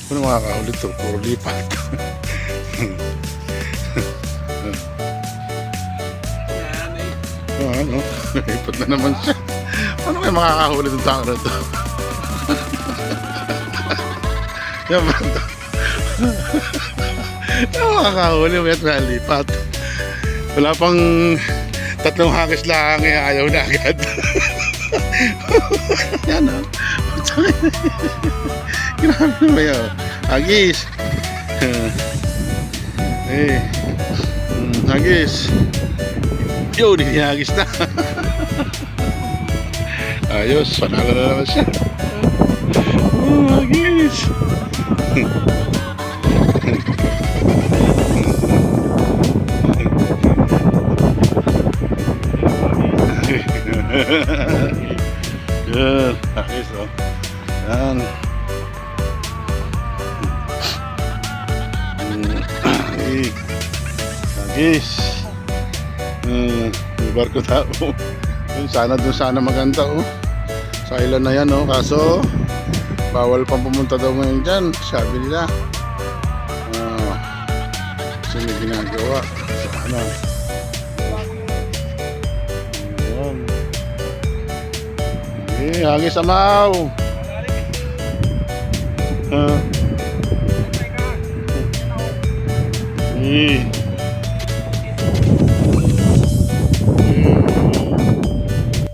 Ano makakahuli to? Puro lipat. Ano? Lipat na naman siya. Ano kayo makakahuli ng tao na to? Yan ba ito? Ano makakahuli? May lipat. Wala pang 3 hagis lang, ayaw na agad. Yan o. Grabe naman yun. Hagis. Eh. Hagis. Yo, dinihagis na. Ayos, panalo na naman siya. Hagis. Good. Hagis, oh. Yan. Hagis. May barko tao. Sana doon sana maganda, oh. Sa island na yan, oh. Kaso bawal pang pumunta daw ngayon dyan, sabi nila. Kasi may ginagawa. Sana. Hagis amaw. Eh.